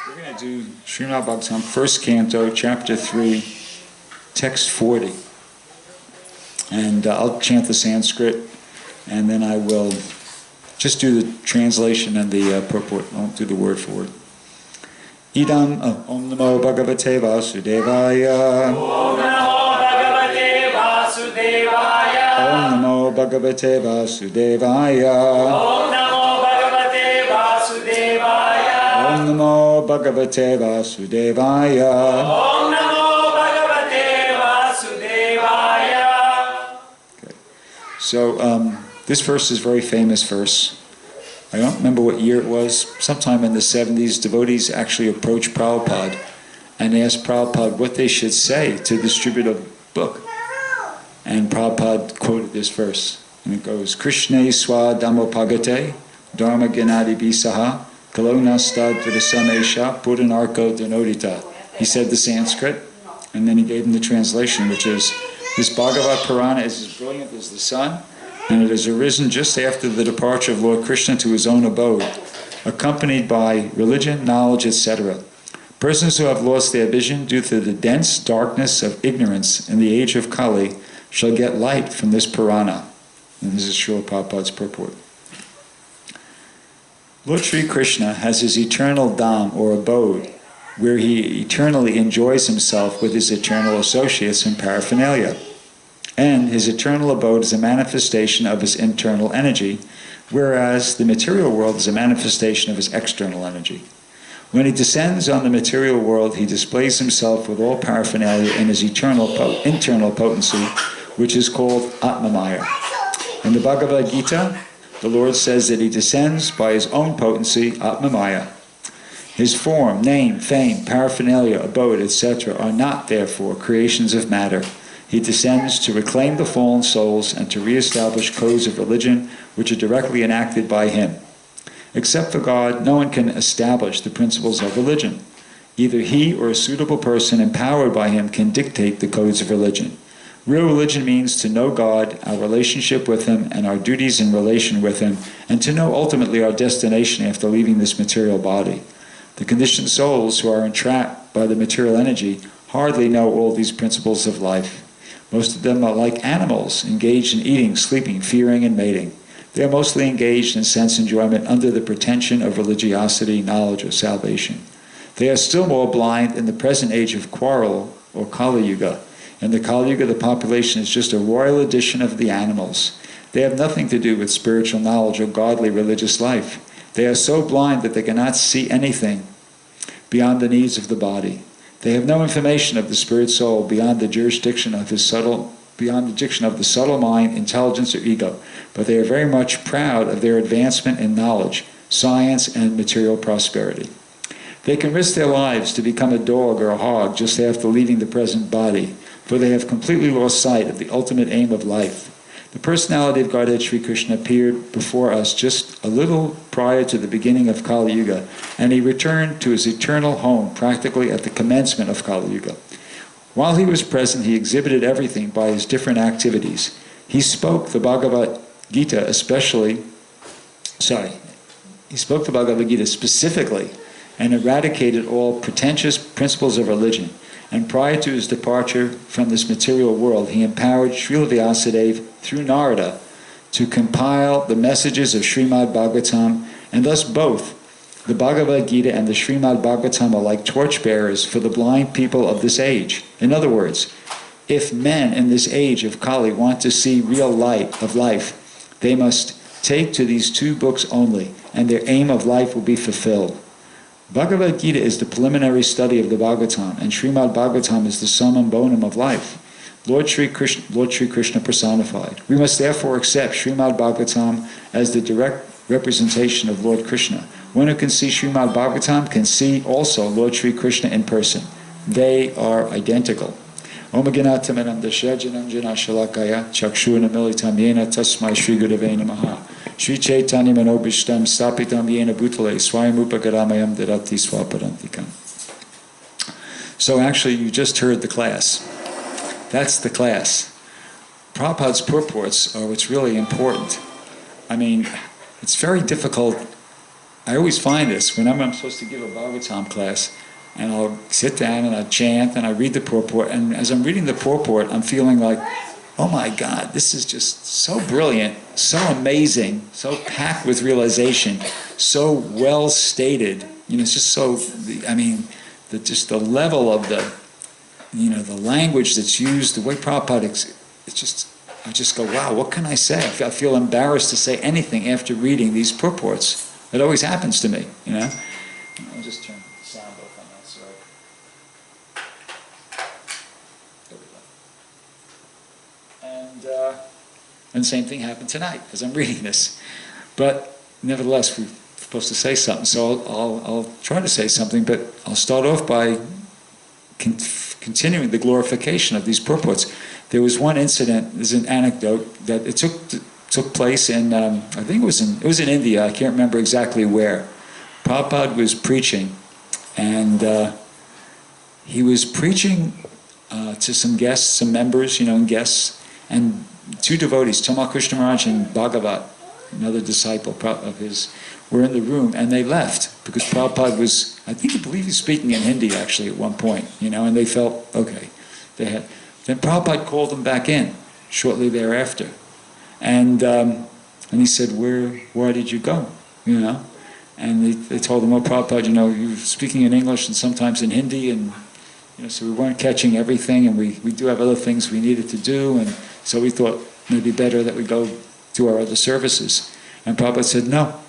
We're going to do Srimad Bhagavatam, first canto, chapter 3, text 40. And I'll chant the Sanskrit, and then I will just do the translation and the purport. I won't do the word for word. Idam Om Namo Bhagavate Vasudevaya. Om Namo Bhagavate Vasudevaya. Om Namo Bhagavate Vasudevaya. Om Namo Bhagavate Vasudevaya. Om Namo Bhagavate Vasudevaya. Om Namo Bhagavate Vasudevaya. Okay. So this verse is a very famous verse. I don't remember what year it was. Sometime in the 70s, devotees actually approached Prabhupada and asked Prabhupada what they should say to distribute a book. And Prabhupada quoted this verse. And it goes, Krishna swa dhammopagate dharma ganadi bisaha kalonastad vidasamesha puranarko denodita. He said the Sanskrit, and then he gave him the translation, which is, this Bhagavad Purana is as brilliant as the sun, and it has arisen just after the departure of Lord Krishna to his own abode, accompanied by religion, knowledge, etc. Persons who have lost their vision due to the dense darkness of ignorance in the age of Kali shall get light from this Purana. And this is Srila Prabhupada's purport. Lord Sri Krishna has his eternal dham, or abode, where he eternally enjoys himself with his eternal associates and paraphernalia. And his eternal abode is a manifestation of his internal energy, whereas the material world is a manifestation of his external energy. When he descends on the material world, he displays himself with all paraphernalia in his internal potency, which is called Atmamaya. In the Bhagavad Gita, the Lord says that he descends by his own potency, Atmamaya. His form, name, fame, paraphernalia, abode, etc. are not, therefore, creations of matter. He descends to reclaim the fallen souls and to re-establish codes of religion which are directly enacted by him. Except for God, no one can establish the principles of religion. Either he or a suitable person empowered by him can dictate the codes of religion. Real religion means to know God, our relationship with him, and our duties in relation with him, and to know ultimately our destination after leaving this material body. The conditioned souls who are entrapped by the material energy hardly know all these principles of life. Most of them are like animals, engaged in eating, sleeping, fearing, and mating. They are mostly engaged in sense enjoyment under the pretension of religiosity, knowledge, or salvation. They are still more blind in the present age of quarrel, or Kali Yuga. In the Kali Yuga, the population is just a royal edition of the animals. They have nothing to do with spiritual knowledge or godly religious life. They are so blind that they cannot see anything beyond the needs of the body. They have no information of the spirit soul beyond the jurisdiction of the subtle mind, intelligence, or ego, but they are very much proud of their advancement in knowledge, science, and material prosperity. They can risk their lives to become a dog or a hog just after leaving the present body, for they have completely lost sight of the ultimate aim of life. The personality of Godhead Sri Krishna appeared before us just a little prior to the beginning of Kali Yuga, and he returned to his eternal home practically at the commencement of Kali Yuga. While he was present, he exhibited everything by his different activities. He spoke the Bhagavad Gita specifically and eradicated all pretentious principles of religion. And prior to his departure from this material world, he empowered Srila Vyasadeva through Narada to compile the messages of Srimad Bhagavatam, and thus both the Bhagavad Gita and the Srimad Bhagavatam are like torchbearers for the blind people of this age. In other words, if men in this age of Kali want to see real light of life, they must take to these two books only, and their aim of life will be fulfilled. Bhagavad Gita is the preliminary study of the Bhagavatam, and Srimad Bhagavatam is the summum bonum of life. Lord Sri Krishna personified. We must therefore accept Srimad Bhagavatam as the direct representation of Lord Krishna. One who can see Srimad Bhagavatam can see also Lord Sri Krishna in person. They are identical. Om Gyanatamanam Dashajanam Janashalakaya Chakshuna Militam Yena Tasmai Shri Gurave Namaha Shri Chaitanya Manobishtam Stapitam Yena Bhutale Swayamupagaramayam Dadati Swaparantikam. So actually you just heard the class. That's the class. Prabhupada's purports are what's really important. I mean, it's very difficult I always find this whenever I'm supposed to give a Bhagavatam class, and I'll sit down and I chant and I read the purport, and as I'm reading the purport, I'm feeling like, oh my God, this is just so brilliant, so amazing, so packed with realization, so well stated. It's just so, I mean, just the level of the language that's used, the way Prabhupada, I just go, wow, what can I say? I feel embarrassed to say anything after reading these purports. It always happens to me, I'll just turn the sound off on that side. And the same thing happened tonight as I'm reading this. But nevertheless, we're supposed to say something, so I'll try to say something, but I'll start off by continuing the glorification of these purports. There was one incident, there's an anecdote, that it took place in, I think it was in India, I can't remember exactly where. Prabhupada was preaching, and he was preaching to some guests, some members, guests, and two devotees, Tamal Krishna Maharaj and Bhagavat, another disciple of his, were in the room, and they left because Prabhupada was, I believe he was speaking in Hindi actually at one point, and they felt, okay, then Prabhupada called them back in shortly thereafter, and he said, where did you go, and they told him, oh Prabhupada, you were speaking in English and sometimes in Hindi, and so we weren't catching everything, and we do have other things we needed to do, and so we thought maybe better that we go to our other services. And Prabhupada said, no.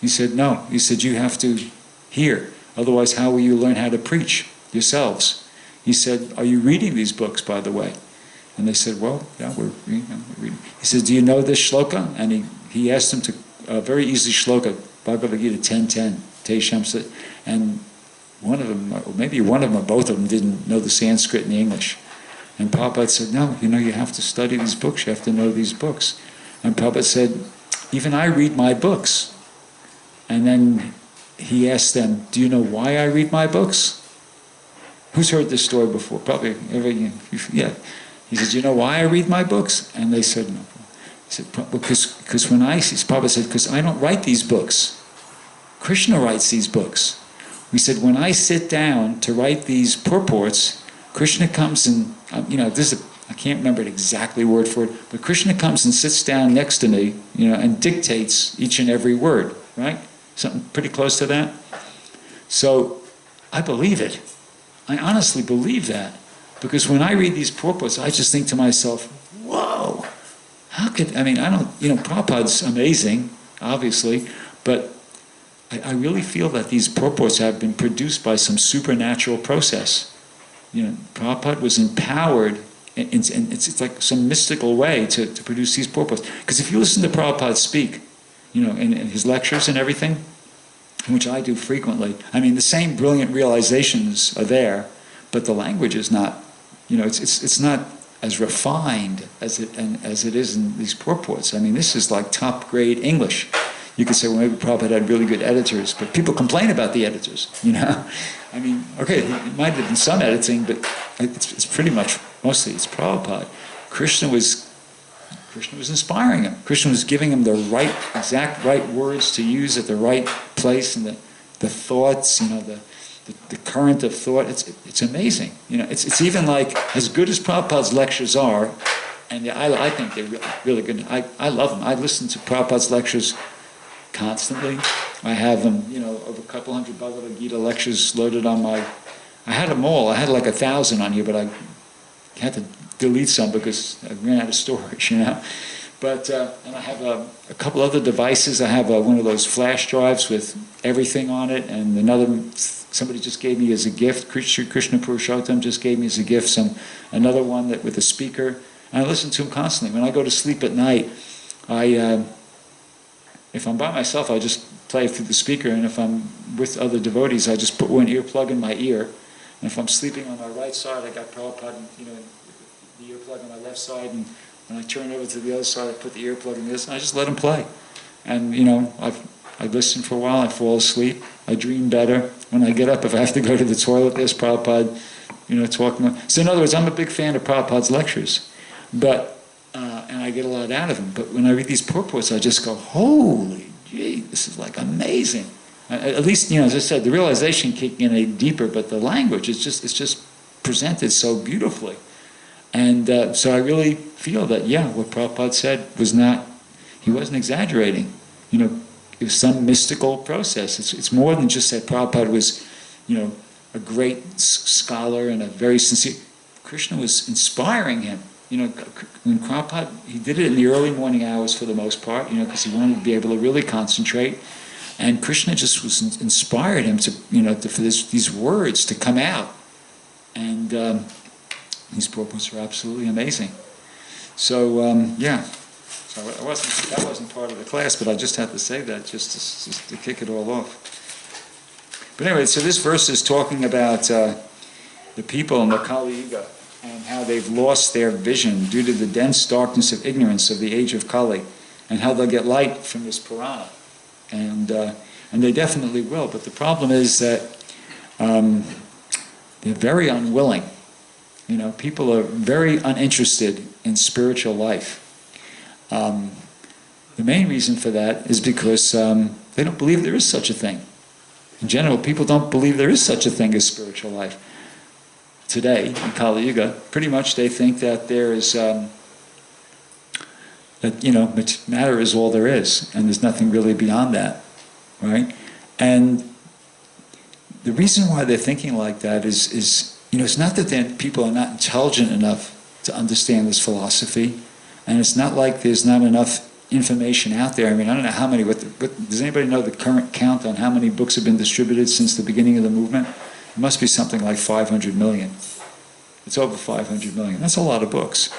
He said, no. He said, you have to hear. Otherwise, how will you learn how to preach yourselves? He said, are you reading these books, by the way? And they said, well, yeah, we're reading. He said, do you know this shloka? And he asked them to, very easy shloka, Bhagavad Gita 10:10, Teshamsa, and one of them, or maybe one of them or both of them didn't know the Sanskrit and the English. And Prabhupada said, no, you have to study these books, you have to know these books. And Prabhupada said, even I read my books. And then he asked them, do you know why I read my books? Who's heard this story before? Probably, yeah. He said, do you know why I read my books? And they said, no. He said, because Prabhupada said, because I don't write these books. Krishna writes these books. He said, when I sit down to write these purports, Krishna comes and, I can't remember it exactly word for it, but Krishna comes and sits down next to me, and dictates each and every word, right? Something pretty close to that. So, I believe it. I honestly believe that. Because when I read these purports, I just think to myself, whoa, Prabhupada's amazing, obviously, but I really feel that these purports have been produced by some supernatural process. Prabhupada was empowered, it's like some mystical way to produce these purports. Because if you listen to Prabhupada speak, in his lectures and everything, which I do frequently, the same brilliant realizations are there, but the language is not, it's not as refined as it is in these purports. This is like top grade English. You could say, well, maybe Prabhupada had really good editors, but people complain about the editors, Okay, it might have been some editing, but it's pretty much, mostly it's Prabhupada. Krishna was inspiring him. Krishna was giving him the exact right words to use at the right place, and the thoughts, the current of thought. It's amazing. It's even like, as good as Prabhupada's lectures are, and I think they're really, really good. I love them. I listen to Prabhupada's lectures constantly. I have them, over a couple hundred Bhagavad Gita lectures loaded on my... I had them all. I had like 1,000 on here, but I had to delete some because I ran out of storage, But, and I have a couple other devices. I have one of those flash drives with everything on it, and somebody just gave me as a gift, Krishna Purushottam just gave me as a gift another one with a speaker, and I listen to them constantly. When I go to sleep at night, if I'm by myself, I just play it through the speaker, and if I'm with other devotees, I just put one earplug in my ear, and if I'm sleeping on my right side, I got Prabhupada, the earplug on my left side, and when I turn over to the other side, I put the earplug in this, and I just let them play. And, I listen for a while, I fall asleep, I dream better. When I get up, if I have to go to the toilet, there's Prabhupada, talking. So in other words, I'm a big fan of Prabhupada's lectures, and I get a lot out of them. But when I read these purports, I just go, holy gee, this is like amazing. At least, as I said, the realization kicking in deeper, but the language, it's just presented so beautifully. And so I really feel that, what Prabhupada said he wasn't exaggerating. It was some mystical process. It's more than just that Prabhupada was, a great scholar and a very sincere. Krishna was inspiring him. When Prabhupada, he did it in the early morning hours for the most part, because he wanted to be able to really concentrate. And Krishna just inspired him to, for these words to come out. And these purports are absolutely amazing. So, So that wasn't part of the class, but I just had to say that just to kick it all off. But anyway, so this verse is talking about the people in the Kali Yuga and how they've lost their vision due to the dense darkness of ignorance of the age of Kali, and how they'll get light from this Purana. And they definitely will, but the problem is that they're very unwilling. People are very uninterested in spiritual life. The main reason for that is because they don't believe there is such a thing. In general, people don't believe there is such a thing as spiritual life. Today, in Kali Yuga, pretty much they think that there is, matter is all there is, and there's nothing really beyond that, right? And the reason why they're thinking like that is it's not that people are not intelligent enough to understand this philosophy, and it's not like there's not enough information out there. I mean, I don't know how many, does anybody know the current count on how many books have been distributed since the beginning of the movement? It must be something like 500 million. It's over 500 million. That's a lot of books.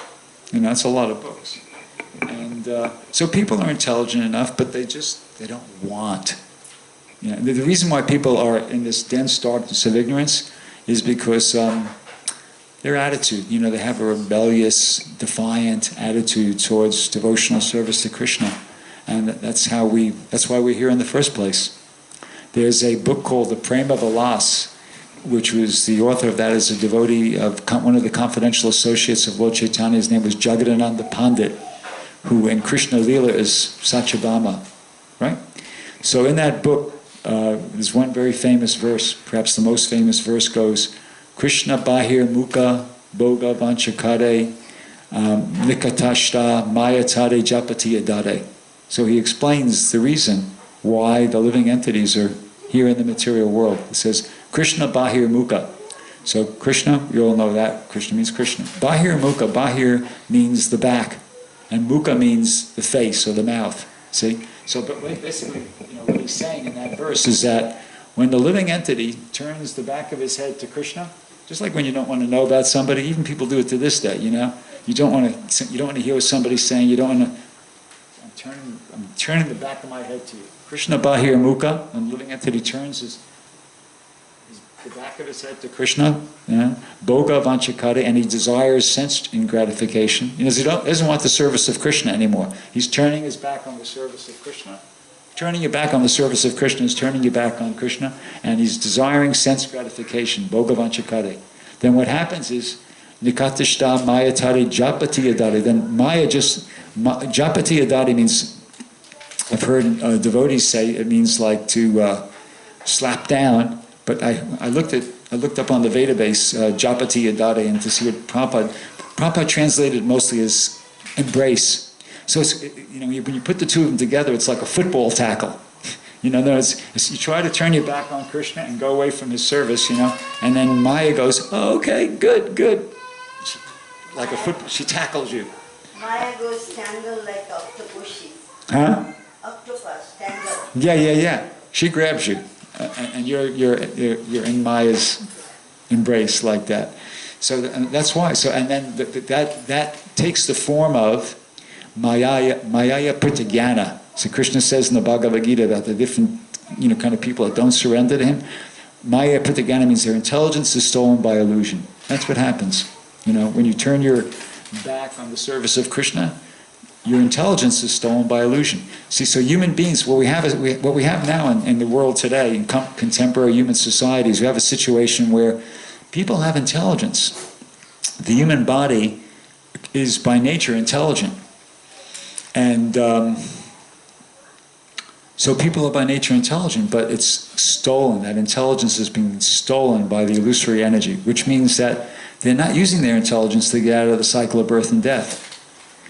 That's a lot of books. And so people are intelligent enough, but they don't want. The reason why people are in this dense darkness of ignorance is because their attitude, they have a rebellious, defiant attitude towards devotional service to Krishna. And that's why we're here in the first place. There's a book called The Prema Vilas, which was, the author of that is a devotee of one of the confidential associates of Lord Chaitanya. His name was Jagadananda Pandit, who in Krishna Leela is Satyabhama, right? So in that book, there's one very famous verse, perhaps the most famous verse goes, Krishna Bahir Mukha Boga Vanchakade Nikatashta Mayatade Japati Adade. So he explains the reason why the living entities are here in the material world. It says, Krishna Bahir Mukha. So Krishna, you all know that. Krishna means Krishna. Bahir Mukha, Bahir means the back. And Mukha means the face or the mouth. See? So but basically, what he's saying in that verse is that when the living entity turns the back of his head to Krishna, just like when you don't want to know about somebody, even people do it to this day, You don't want to hear what somebody's saying, you don't want to, I'm turning the back of my head to you. Krishna Bahir Mukha, when the living entity turns the back of his head to Krishna, Boga Vanchakade, and he desires sense in gratification. He doesn't want the service of Krishna anymore. He's turning his back on the service of Krishna. Turning your back on the service of Krishna is turning your back on Krishna, and he's desiring sense gratification, Boga Vanchakade. Then what happens is, Nikatishta Mayatari Japati Adari. Then Maya Japati Adari means, I've heard devotees say, it means like to slap down. But I looked up on the Vedabase, Japati Adade, and to see what Prabhupada translated mostly as embrace. So it's, when you put the two of them together, it's like a football tackle. You try to turn your back on Krishna and go away from his service, and then Maya goes, oh, okay, good. Like a football, she tackles you. Maya goes tangle like octopus. Huh? Octopus, tangle. Yeah. She grabs you. And you're in Maya's embrace like that. So that's why. So and then that takes the form of Maya Pratigyana. So Krishna says in the Bhagavad Gita about the different kind of people that don't surrender to him. Maya Pratigyana means their intelligence is stolen by illusion. That's what happens. When you turn your back on the service of Krishna, your intelligence is stolen by illusion. See, so human beings, what we have now in the world today, in contemporary human societies, we have a situation where people have intelligence. The human body is by nature intelligent. And So people are by nature intelligent, but it's stolen. That intelligence is being stolen by the illusory energy, which means that they're not using their intelligence to get out of the cycle of birth and death.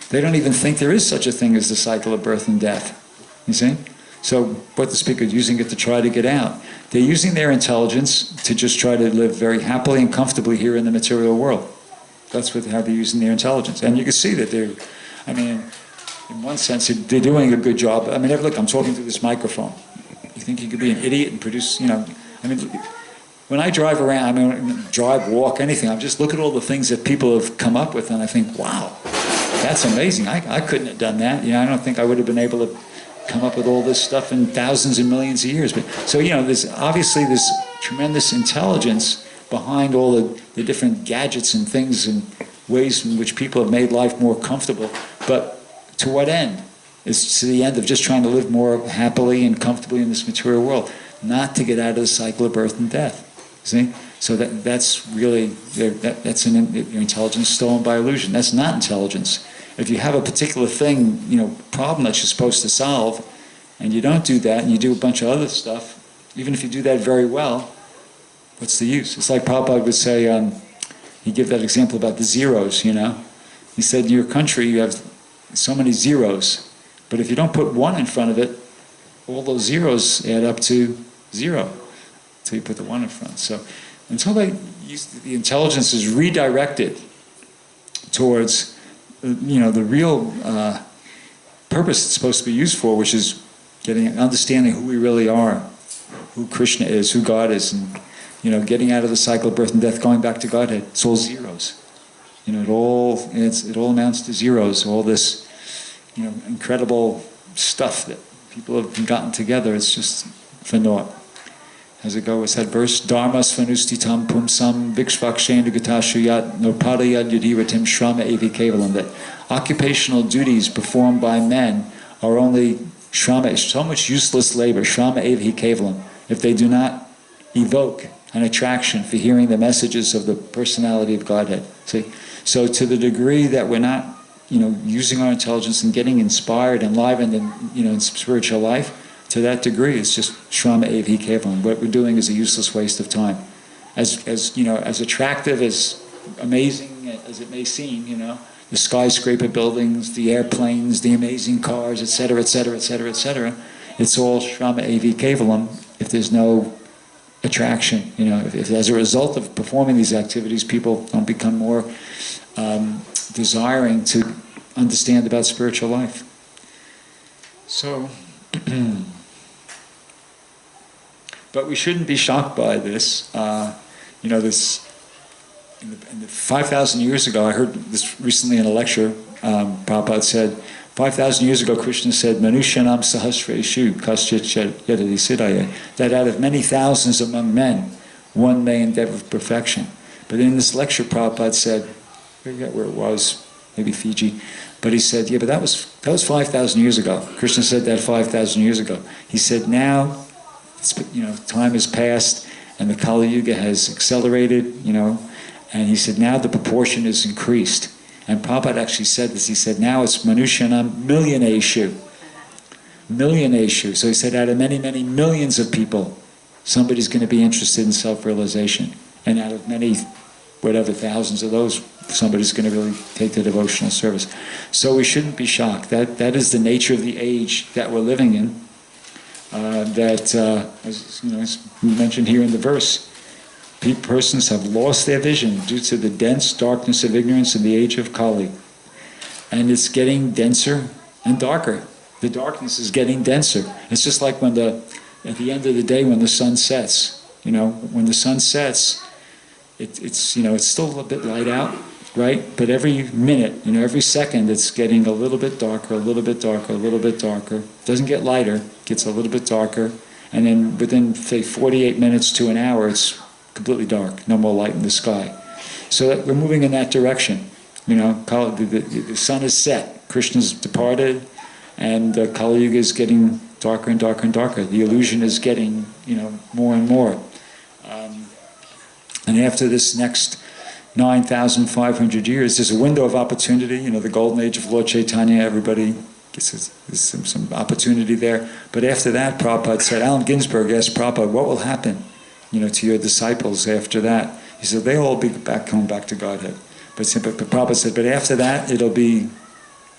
They don't even think there is such a thing as the cycle of birth and death. You see? So what the speaker is using it to try to get out. They're using their intelligence to just try to live very happily and comfortably here in the material world. That's how they're using their intelligence. And you can see that they're, I mean, in one sense, they're doing a good job. I mean, look, I'm talking through this microphone. You think you could be an idiot and produce, you know, I mean, when I drive around, I mean, drive, walk, anything, I just look at all the things that people have come up with and I think, wow, that's amazing. I couldn't have done that. You know, I don't think I would have been able to come up with all this stuff in thousands and millions of years. But so, you know, there's obviously this tremendous intelligence behind all the different gadgets and things and ways in which people have made life more comfortable. But to what end? It's to the end of just trying to live more happily and comfortably in this material world, not to get out of the cycle of birth and death. See? So that's really, that's your intelligence stolen by illusion. That's not intelligence. If you have a particular thing, you know, problem that you're supposed to solve, and you don't do that, and you do a bunch of other stuff, even if you do that very well, what's the use? It's like Prabhupada would say, he'd give that example about the zeros, you know. He said, in your country you have so many zeros, but if you don't put one in front of it, all those zeros add up to zero until you put the one in front. So until the intelligence is redirected towards, you know, the real purpose it's supposed to be used for, which is understanding who we really are, who Krishna is, who God is, and, you know, getting out of the cycle of birth and death, going back to Godhead. It's all zeros. You know, it all amounts to zeros. All this, you know, incredible stuff that people have gotten together. It's just for naught. As it goes, that verse, Dharma svanustitam pumsam vikshvakshena gatashuyat nopadayad yudhiratim shrama evi kevalam. That occupational duties performed by men are only shrama, so much useless labor, shrama evi kevalam, if they do not evoke an attraction for hearing the messages of the personality of Godhead. See? So to the degree that we're not, you know, using our intelligence and getting inspired, enlivened, and, you know, in spiritual life, to that degree, it's just shrama evi kevalam. What we're doing is a useless waste of time. As you know, as attractive, as amazing as it may seem, you know, the skyscraper buildings, the airplanes, the amazing cars, etc., etc., etc., etc. It's all shrama evi kevalam if there's no attraction. You know, if as a result of performing these activities, people don't become more desiring to understand about spiritual life. So, but we shouldn't be shocked by this. You know, this in the 5,000 years ago, I heard this recently in a lecture. Prabhupada said, 5,000 years ago, Krishna said, Manushyanam sahasreshu kaschit yadadi siddhaya, that out of many thousands among men, one may endeavor perfection. But in this lecture, Prabhupada said, I forget where it was, maybe Fiji, but he said, yeah, but that was 5,000 years ago. Krishna said that 5,000 years ago. He said, now, you know, time has passed, and the Kali Yuga has accelerated, you know, and he said, now the proportion is increased. And Prabhupada actually said this. He said, now it's Manushyanam millioneshu. Millioneshu. So he said, out of many, many millions of people, somebody's going to be interested in self-realization. And out of many, whatever, thousands of those, somebody's going to really take the devotional service. So we shouldn't be shocked. That is the nature of the age that we're living in. As you know, as mentioned here in the verse, persons have lost their vision due to the dense darkness of ignorance in the age of Kali. And it's getting denser and darker. The darkness is getting denser. It's just like at the end of the day when the sun sets. You know, when the sun sets, it's you know, it's still a bit light out, right? But every minute, you know, every second, it's getting a little bit darker, a little bit darker, a little bit darker. It doesn't get lighter, it gets a little bit darker. And then within, say, 48 minutes to an hour, it's completely dark, no more light in the sky. So we're moving in that direction. You know, the sun is set, Krishna's departed, and Kali Yuga is getting darker and darker and darker. The illusion is getting, you know, more and more. And after this next 9,500 years, there's a window of opportunity. You know, the golden age of Lord Chaitanya, everybody there's some opportunity there. But after that, Prabhupada said, Allen Ginsberg asked Prabhupada, what will happen, to your disciples after that? He said, they'll all be coming back to Godhead. But Prabhupada said, but after that, it'll be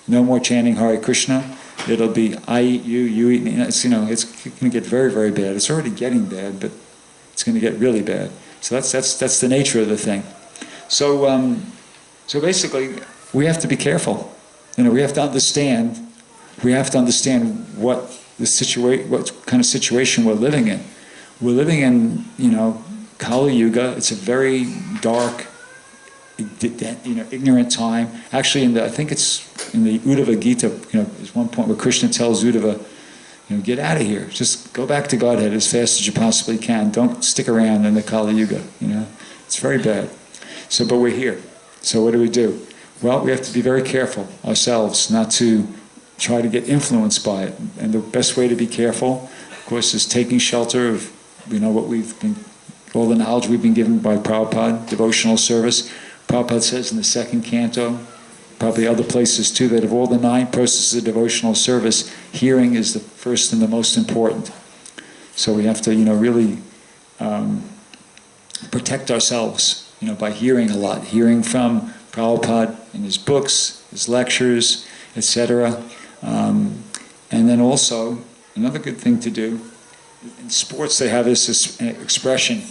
no more chanting Hare Krishna. It'll be I eat you, you eat me. It's going to get very, very bad. It's already getting bad, but it's going to get really bad. So that's the nature of the thing. So so basically, we have to be careful. We have to understand. We have to understand what kind of situation we're living in. We're living in Kali Yuga. It's a very dark, ignorant time. Actually, I think it's in the Uddhava Gita. There's one point where Krishna tells Uddhava, get out of here. Just go back to Godhead as fast as you possibly can. Don't stick around in the Kali Yuga. It's very bad. So, but we're here. So what do? Well, we have to be very careful ourselves not to try to get influenced by it. And the best way to be careful, of course, is taking shelter of all the knowledge we've been given by Prabhupada, devotional service. Prabhupada says in the second canto, probably other places too, that of all the 9 processes of devotional service, hearing is the first and the most important. So we have to, really protect ourselves, by hearing a lot, hearing from Prabhupada in his books, his lectures, etc. And then also, another good thing to do, in sports they have this expression,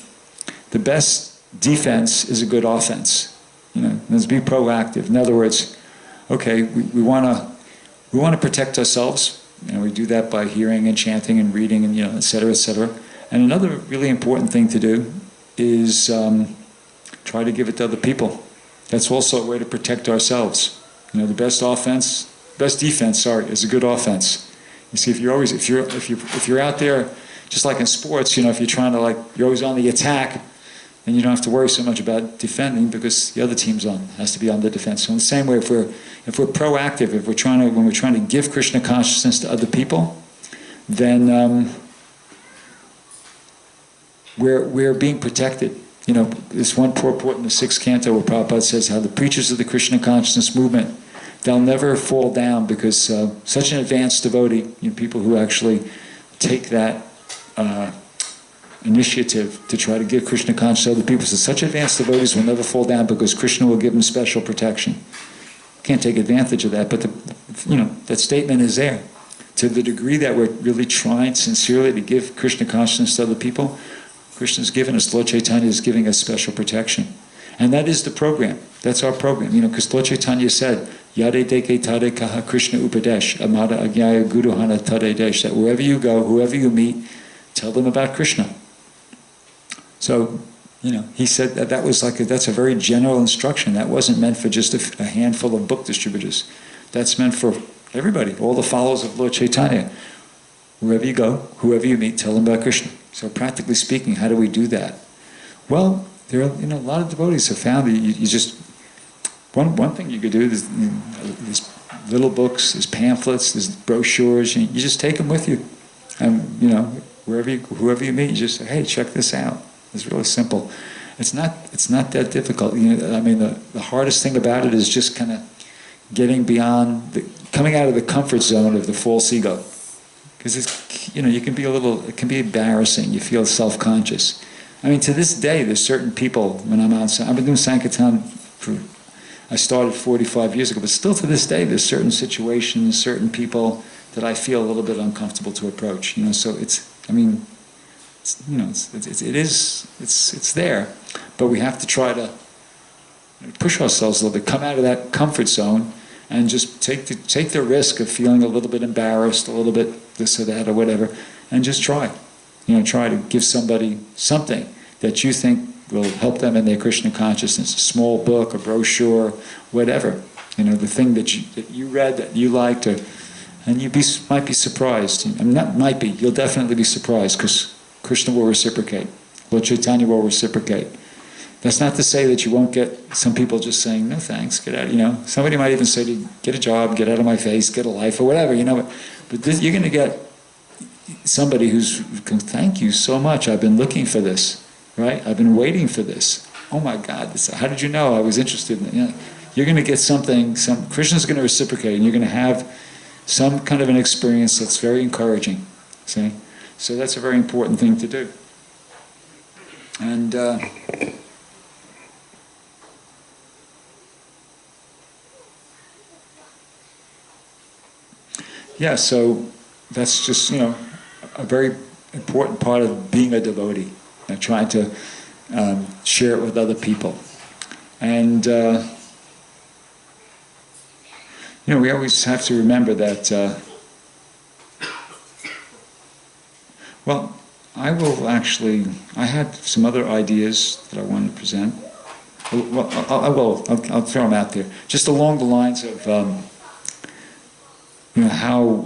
the best defense is a good offense. Let's be proactive. In other words, okay, we want to protect ourselves, we do that by hearing and chanting and reading and, etc., etc. And another really important thing to do is try to give it to other people. That's also a way to protect ourselves. The best defense, is a good offense. You see, if you're out there, just like in sports, if you're trying to you're always on the attack, then you don't have to worry so much about defending because the other team's has to be on the defense. So in the same way, if we're proactive, when we're trying to give Krishna consciousness to other people, then we're being protected. This one purport in the 6th canto where Prabhupada says how the preachers of the Krishna consciousness movement, they'll never fall down because such an advanced devotee, people who actually take that initiative to try to give Krishna consciousness to other people, so such advanced devotees will never fall down because Krishna will give them special protection. Can't take advantage of that, but that statement is there. To the degree that we're really trying sincerely to give Krishna consciousness to other people, Krishna's given us, Lord Chaitanya is giving us special protection. And that is the program. That's our program. Because Lord Chaitanya said, Yade deke tade kaha Krishna upadesh, amada agyaya guruhana tade desh, that wherever you go, whoever you meet, tell them about Krishna. So, he said that's a very general instruction. That wasn't meant for just a handful of book distributors. That's meant for everybody, all the followers of Lord Chaitanya. Wherever you go, whoever you meet, tell them about Krishna. So practically speaking, how do we do that? Well, there are a lot of devotees have found that you just one thing you could do is there's little books, there's pamphlets, there's brochures. You just take them with you, and whoever you meet, you just say, hey, check this out. It's really simple. It's not that difficult. The hardest thing about it is just kind of getting beyond coming out of the comfort zone of the false ego. Because it can be embarrassing. You feel self-conscious. To this day, there's certain people, when I've been doing Sankirtan I started 45 years ago, but still to this day, there's certain situations, certain people that I feel a little bit uncomfortable to approach. So it's there, but we have to try to push ourselves a little bit, come out of that comfort zone, and just take the risk of feeling a little bit embarrassed, a little bit this or that or whatever, and just try. Try to give somebody something that you think will help them in their Krishna consciousness. A small book, a brochure, whatever. The thing that you read that you liked, and you might be surprised. You'll definitely be surprised because Krishna will reciprocate. Lord Chaitanya will reciprocate. That's not to say that you won't get some people just saying, no thanks, get out, Somebody might even say to you, get a job, get out of my face, get a life, or whatever, But you're going to get somebody who's, thank you so much, I've been looking for this, right? I've been waiting for this. Oh my God, how did you know I was interested in it? You're going to get something, Krishna's going to reciprocate, and you're going to have some kind of an experience that's very encouraging. See? So that's a very important thing to do. And yeah, so that's just, a very important part of being a devotee, trying to share it with other people. And, we always have to remember that, I had some other ideas that I wanted to present. Well, I'll throw them out there. Just along the lines of, how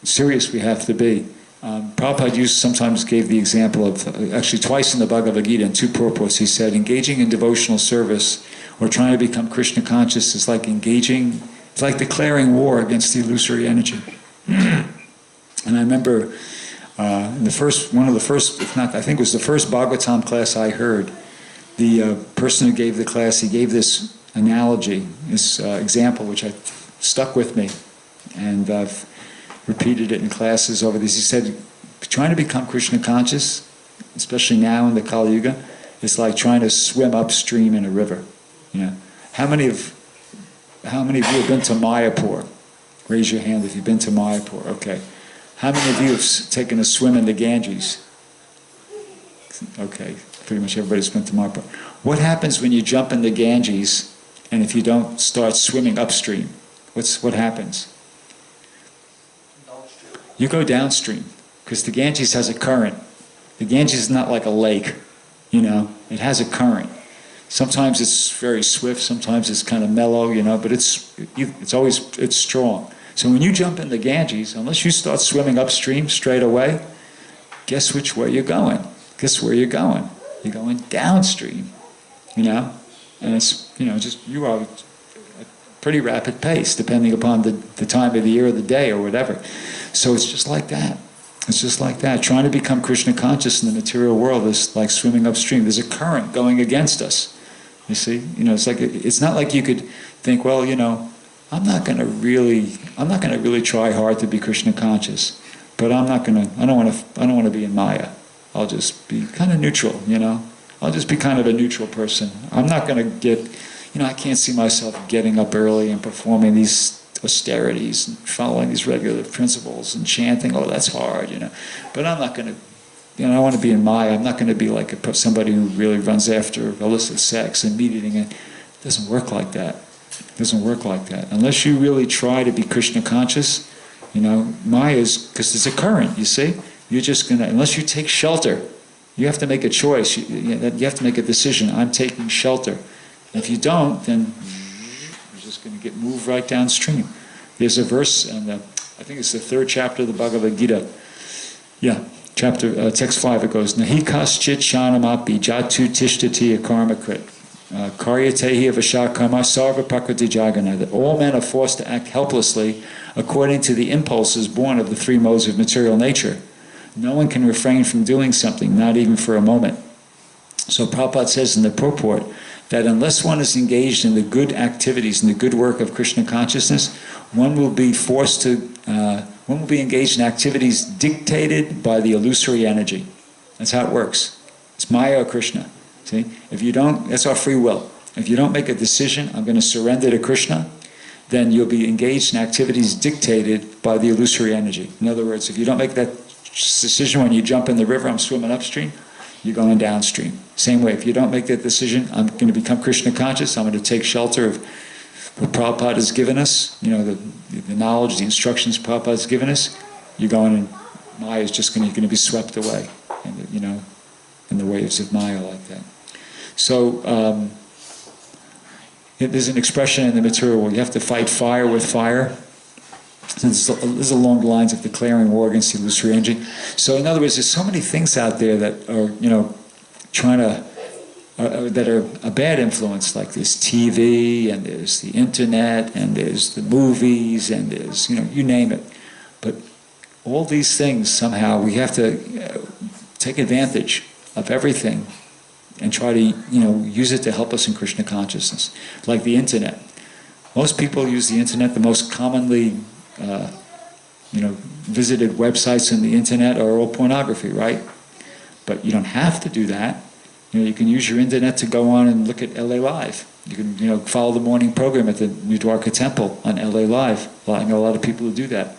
serious we have to be. Prabhupada sometimes gave the example of, actually twice in the Bhagavad Gita, in two purports, he said, engaging in devotional service or trying to become Krishna conscious is like it's like declaring war against the illusory energy. And I remember in one of the first, if not, I think it was the first Bhagavatam class I heard, the person who gave the class, he gave this analogy, this example, which stuck with me. And I've repeated it in classes over this. He said, trying to become Krishna conscious, especially now in the Kali Yuga, is like trying to swim upstream in a river. How many of you have been to Mayapur? Raise your hand if you've been to Mayapur. Okay. How many of you have taken a swim in the Ganges? Okay, pretty much everybody's been to Mayapur. What happens when you jump in the Ganges and if you don't start swimming upstream? What happens? You go downstream, because the Ganges has a current. The Ganges is not like a lake, it has a current. Sometimes it's very swift, sometimes it's kind of mellow, but it's strong. So when you jump in the Ganges, unless you start swimming upstream straight away, guess which way you're going? Guess where you're going? You're going downstream, and it's, you are at a pretty rapid pace, depending upon the time of the year or the day or whatever. So it's just like that. It's just like that. Trying to become Krishna conscious in the material world is like swimming upstream. There's a current going against us. You see? It's not like you could think, well, I'm not going to really try hard to be Krishna conscious, but I don't want to be in Maya. I'll just be kind of neutral, I'll just be kind of a neutral person. I'm not going to get, I can't see myself getting up early and performing these austerities and following these regular principles and chanting, oh, that's hard, But I'm not going to, I want to be in Maya. I'm not going to be like somebody who really runs after illicit sex and meat eating. It doesn't work like that. It doesn't work like that. Unless you really try to be Krishna conscious, Maya is, because there's a current, you see? You're just going to, unless you take shelter, you have to make a choice. You have to make a decision. I'm taking shelter. And if you don't, then going to get moved right downstream. There's a verse, and I think it's the 3rd chapter of the Bhagavad Gita. Yeah, text 5, it goes, Nahi kaschit shanamapi jatu tishtati akarmakrit karyatehi avashakama sarva prakriti jagana, that all men are forced to act helplessly according to the impulses born of the 3 modes of material nature. No one can refrain from doing something, not even for a moment. So Prabhupada says in the purport that unless one is engaged in the good activities and the good work of Krishna consciousness, one will be engaged in activities dictated by the illusory energy. That's how it works. It's Maya or Krishna. See? If you don't, that's our free will. If you don't make a decision, I'm going to surrender to Krishna, then you'll be engaged in activities dictated by the illusory energy. In other words, if you don't make that decision when you jump in the river, I'm swimming upstream, you're going downstream. Same way, if you don't make that decision, I'm going to become Krishna conscious, I'm going to take shelter of what Prabhupada has given us, the knowledge, the instructions Prabhupada has given us, you're going, and Maya is just going to be swept away, in the waves of Maya like that. So, there's an expression in the material where you have to fight fire with fire. This is along the lines of declaring war against the illusory energy. So in other words, there's so many things out there that are, that are a bad influence, like there's TV, and there's the internet, and there's the movies, and there's, you name it. But all these things, somehow, we have to take advantage of everything and try to, use it to help us in Krishna consciousness. Like the internet. Most people use the internet, the most commonly visited websites on the internet are all pornography, right? But you don't have to do that. You can use your internet to go on and look at LA Live. You can, follow the morning program at the New Dwarka Temple on LA Live. Well, I know a lot of people who do that,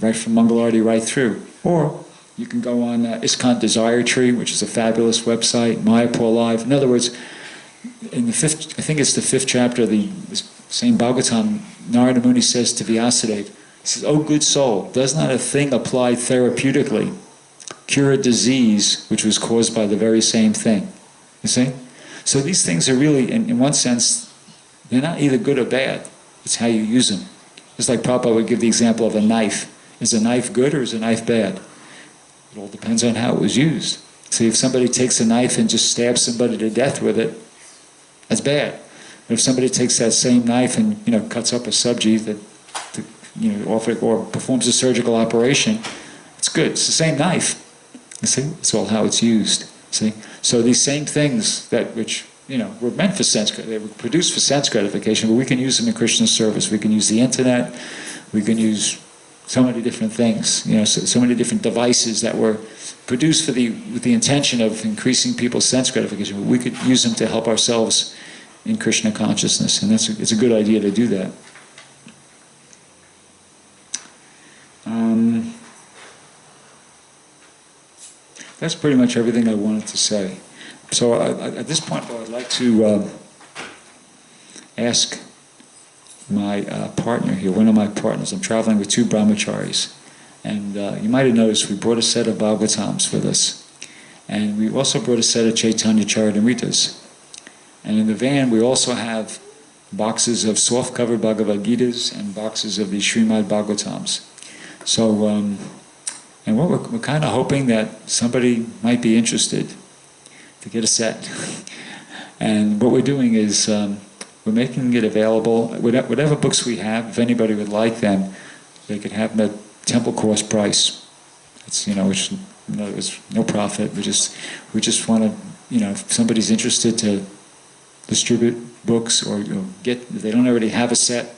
right from Mangalarti right through. Or you can go on ISKCON Desire Tree, which is a fabulous website, Mayapur Live. In other words, in the fifth, I think it's the 5th chapter of the same Bhagavatam, Narada Muni says to Vyasadeva, he says, "O good soul, does not a thing applied therapeutically cure a disease which was caused by the very same thing?" You see? So these things are really, in one sense, they're not either good or bad. It's how you use them. Just like Prabhupada would give the example of a knife. Is a knife good or is a knife bad? It all depends on how it was used. See, if somebody takes a knife and just stabs somebody to death with it, that's bad. But if somebody takes that same knife and cuts up a subji or performs a surgical operation, it's good. It's the same knife. You see, it's all how it's used. See, so these same things which were meant for sense, they were produced for sense gratification, but we can use them in Krishna's service. We can use the internet. We can use so many different things. So many different devices that were produced with the intention of increasing people's sense gratification. But we could use them to help ourselves in Krishna consciousness, and it's a good idea to do that. That's pretty much everything I wanted to say. So at this point, though, I'd like to ask my partner here, one of my partners. I'm traveling with 2 brahmacharis. And you might have noticed we brought a set of Bhagavatams with us. And we also brought a set of Chaitanya Charitamritas. And in the van, we also have boxes of soft-covered Bhagavad Gitas and boxes of the Srimad Bhagavatams. So, and what we're kind of hoping that somebody might be interested to get a set. And what we're doing is we're making it available. Whatever books we have, if anybody would like them, they could have them at temple cost price. It's which there's no profit. We just want to if somebody's interested to distribute books or if they don't already have a set.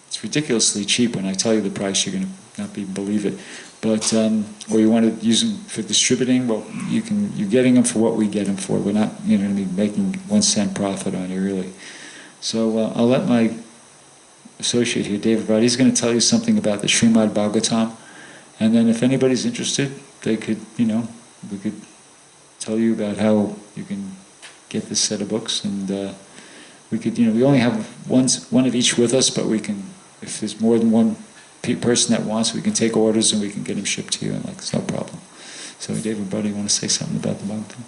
It's ridiculously cheap. When I tell you the price, you're going to not even believe it. But or you want to use them for distributing, well, you're getting them for what we get them for. We're not going to be making 1 cent profit on you, really. So I'll let my associate here, David Bright, he's going to tell you something about the Srimad Bhagavatam, and then if anybody's interested, they could, we could tell you about how you can get this set of books, and we could, we only have one of each with us, but we can, if there's more than one person that wants, we can take orders and we can get them shipped to you, and it's no problem. So David Bright, you want to say something about the Bhagavatam?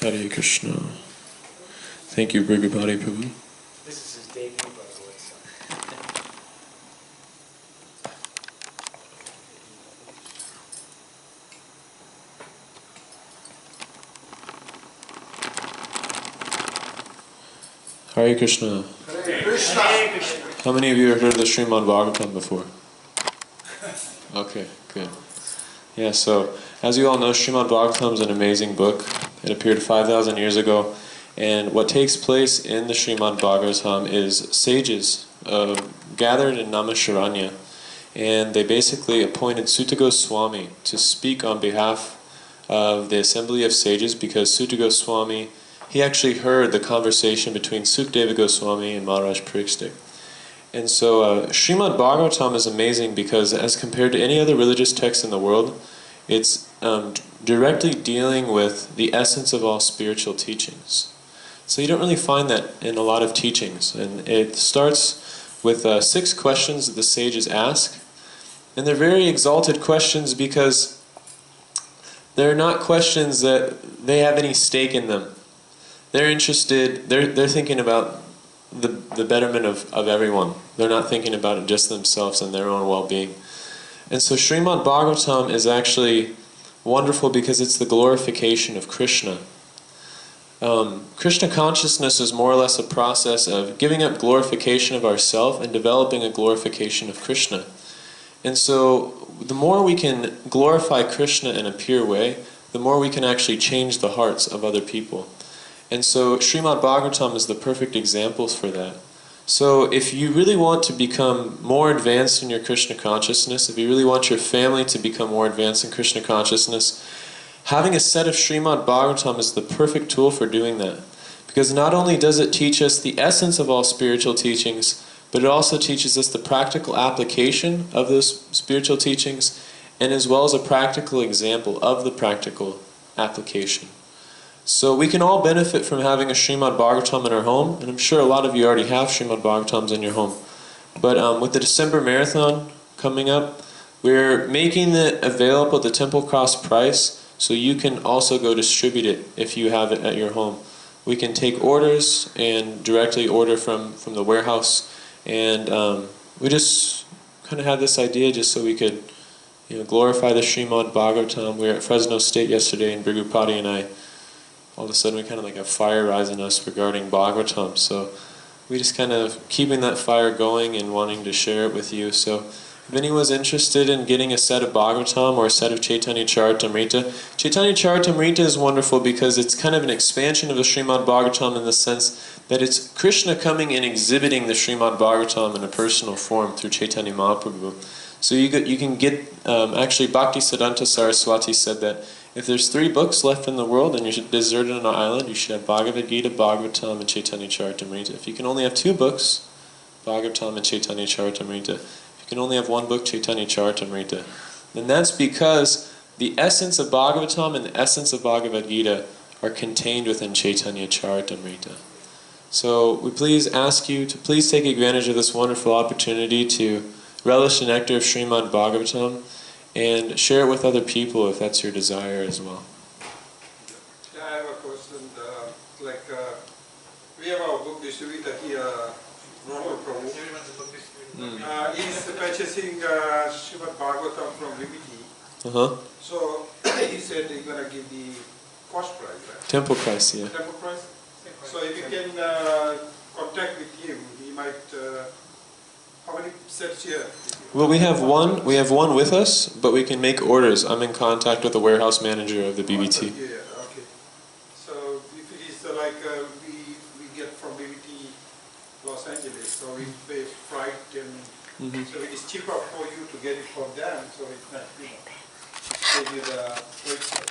Hare Krishna. Thank you, Brighupati Prabhu. This is his debut, by the way. So. Hare Krishna. Hare Krishna. Hare Krishna. How many of you have heard of the Srimad Bhagavatam before? Okay, good. Yeah, so as you all know, Srimad Bhagavatam is an amazing book. It appeared 5,000 years ago, and what takes place in the Srimad Bhagavatam is sages gathered in Namasharanya, and they basically appointed Sutta Goswami to speak on behalf of the assembly of sages, because Sutta Goswami, he actually heard the conversation between Sukadeva Goswami and Maharaj Parikshit. And so Srimad Bhagavatam is amazing because as compared to any other religious text in the world, it's directly dealing with the essence of all spiritual teachings. So you don't really find that in a lot of teachings. And it starts with 6 questions that the sages ask. And they're very exalted questions because they're not questions that they have any stake in them. They're interested, they're thinking about the betterment of everyone. They're not thinking about it just themselves and their own well-being. And so Srimad Bhagavatam is actually wonderful because it's the glorification of Krishna. Krishna consciousness is more or less a process of giving up glorification of ourself and developing a glorification of Krishna. And so the more we can glorify Krishna in a pure way, the more we can actually change the hearts of other people. And so Srimad Bhagavatam is the perfect example for that. So if you really want to become more advanced in your Krishna consciousness, if you really want your family to become more advanced in Krishna consciousness, having a set of Srimad Bhagavatam is the perfect tool for doing that. Because not only does it teach us the essence of all spiritual teachings, but it also teaches us the practical application of those spiritual teachings, and as well as a practical example of the practical application. So we can all benefit from having a Srimad Bhagavatam in our home, and I'm sure a lot of you already have Srimad Bhagavatams in your home. But with the December Marathon coming up, we're making it available at the Temple Cross price, so you can also go distribute it if you have it at your home. We can take orders and directly order from the warehouse, and we just kind of had this idea just so we could glorify the Srimad Bhagavatam. We were at Fresno State yesterday, and Brighupati and I, all of a sudden we kind of like a fire rising us regarding Bhagavatam. So we just kind of keeping that fire going and wanting to share it with you. So if anyone's interested in getting a set of Bhagavatam or a set of Chaitanya Charitamrita, Chaitanya Charitamrita is wonderful because it's kind of an expansion of the Srimad Bhagavatam in the sense that it's Krishna coming and exhibiting the Srimad Bhagavatam in a personal form through Chaitanya Mahaprabhu. So you can get, actually Bhaktisiddhanta Saraswati said that if there's 3 books left in the world and you're deserted on an island, you should have Bhagavad Gita, Bhagavatam, and Chaitanya Charitamrita. If you can only have 2 books, Bhagavatam and Chaitanya Charitamrita. If you can only have 1 book, Chaitanya Charitamrita. And that's because the essence of Bhagavatam and the essence of Bhagavad Gita are contained within Chaitanya Charitamrita. So we please ask you to please take advantage of this wonderful opportunity to relish the nectar of Srimad Bhagavatam and share it with other people if that's your desire as well. Yeah, I have a question. We have our book distributor here, Rahul Prabhu. He's purchasing Srimad Bhagavatam from VBT. So he said he's going to give the cost price, right? Temple price, yeah. Temple price? So if you can contact with him, he might... how many sets here? Well, we have one with us, but we can make orders. I'm in contact with the warehouse manager of the BBT. Yeah, okay. So if it is we get from BBT Los Angeles, so we pay freight and so it is cheaper for you to get it from them, so it's not, give you the freight.